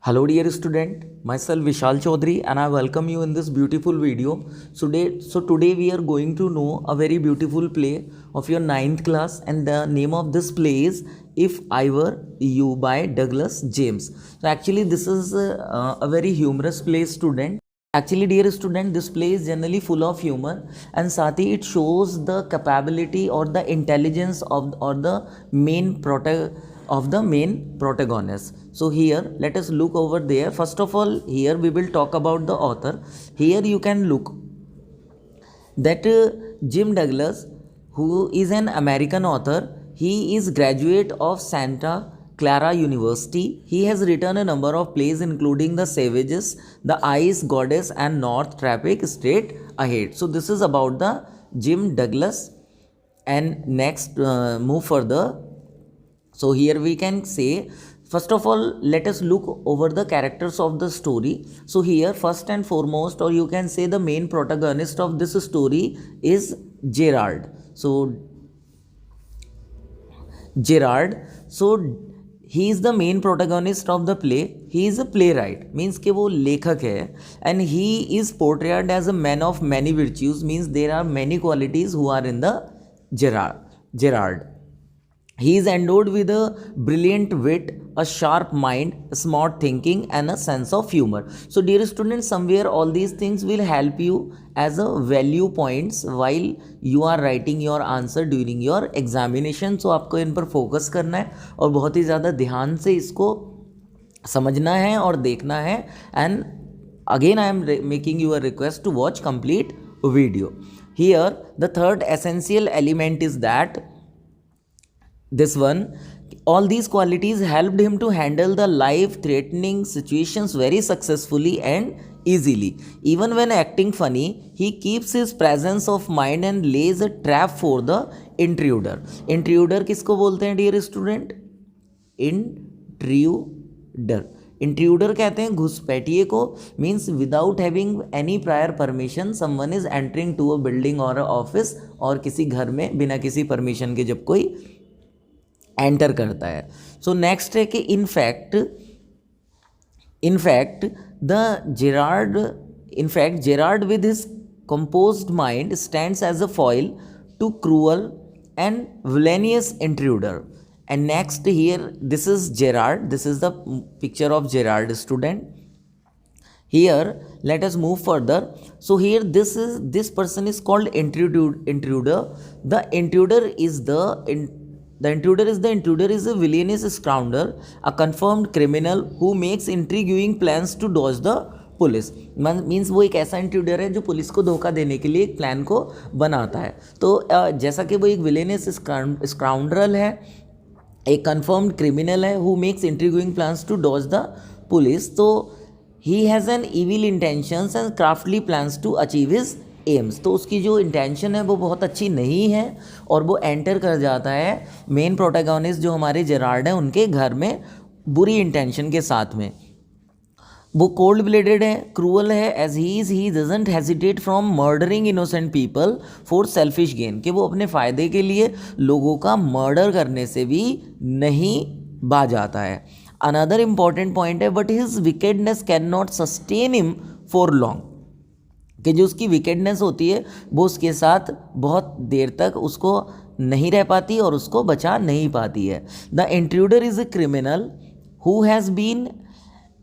Hello dear student, myself Vishal Chaudhary and I welcome you in this beautiful video. Today we are going to know a very beautiful play of your ninth class, and the name of this play is If I Were You by Douglas James. So actually this is a very humorous play, student. Actually dear student, this play is generally full of humor, and साथ ही it shows the capability or the intelligence of the main protagonist. So here let us look over there. First of all, here we will talk about the author. Here you can look that Jim Douglas, who is an American author, he is graduate of Santa Clara University. He has written a number of plays including The Savages, The Ice Goddess and North Traffic Straight Ahead. So this is about the Jim Douglas. And next, move further. So here we can say, first of all, let us look over the characters of the story. So here first and foremost, or you can say the main protagonist of this story is Gerard. So he is the main protagonist of the play. He is a playwright, means कि वो लेखक है, and he is portrayed as a man of many virtues, means there are many qualities who are in the Gerard. He is endowed with a brilliant wit, a sharp mind, smart thinking, and a sense of humor. So, dear students, somewhere all these things will help you as a value points while you are writing your answer during your examination. So, आपको इन पर focus करना है और बहुत ही ज़्यादा ध्यान से इसको समझना है और देखना है. And again, I am making you a request to watch complete video. Here, the third essential element is that this one, all these qualities helped him to handle the life threatening situations very successfully and easily. Even when acting funny, he keeps his presence of mind and lays a trap for the intruder. Intruder किसको बोलते हैं dear student? Intruder कहते हैं घुसपैठिए को. Means without having any prior permission someone is entering to a building or a office, और किसी घर में बिना किसी परमिशन के जब कोई एंटर करता है. सो नेक्स्ट है कि in fact Gerard with his composed mind stands as a foil to cruel and villainous intruder. And next here, this is Gerard. This is the picture of Gerard, student. Here, let us move further. So here, this person is called intruder. The intruder is a villainous scoundrel, a confirmed criminal who makes intriguing plans to dodge the police. Means वो एक ऐसा intruder है जो police को धोखा देने के लिए एक प्लान को बनाता है. तो जैसा कि वो एक विलेनियस स्काउंड्रल है, एक कन्फर्म्ड क्रिमिनल है, who makes intriguing plans to dodge the police. तो he has an evil intentions and craftily plans to achieve his aims. तो उसकी जो इंटेंशन है वो बहुत अच्छी नहीं है, और वो एंटर कर जाता है मेन प्रोटैगनिस्ट जो हमारे जेरार्ड हैं उनके घर में बुरी इंटेंशन के साथ में. वो कोल्ड ब्लेडेड है, क्रूअल है, as he doesn't hesitate from murdering innocent people for selfish gain, कि वो अपने फ़ायदे के लिए लोगों का मर्डर करने से भी नहीं बाज आता है. अनदर इम्पॉर्टेंट पॉइंट है, but his wickedness can not sustain him for long, कि जो उसकी विकेडनेस होती है वो उसके साथ बहुत देर तक उसको नहीं रह पाती और उसको बचा नहीं पाती है. The intruder is a criminal who has been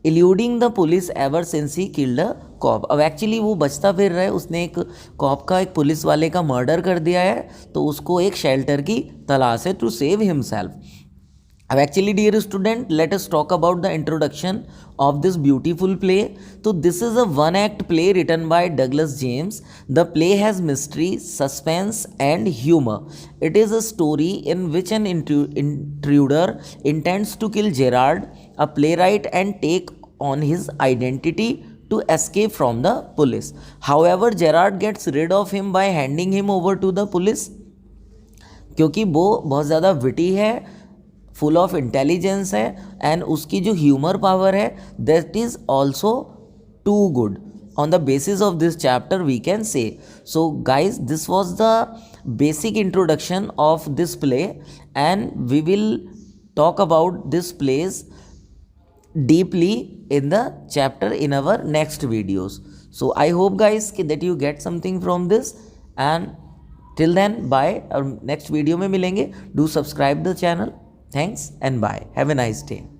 eluding the police ever since he killed a cop. अब एक्चुअली वो बचता फिर रहा है, उसने एक कॉप का, एक पुलिस वाले का मर्डर कर दिया है, तो उसको एक शेल्टर की तलाश है टू सेव हिमसेल्फ. अब actually dear student, let us talk about the introduction of this beautiful play. तो this is a one act play written by Douglas James. The play has mystery, suspense and humour. It is a story in which an intruder intends to kill Gerard, a playwright, and take on his identity to escape from the police. However, Gerard gets rid of him by handing him over to the police, क्योंकि वो बहुत ज़्यादा witty है, full of intelligence है, and उसकी जो humour power है that is also too good. On the basis of this chapter we can say. So guys, this was the basic introduction of this play, and we will talk about this plays deeply in the chapter in our next videos. So I hope guys that you get something from this, and till then bye, और next video में मिलेंगे. Do subscribe the channel. Thanks and bye. Have a nice day.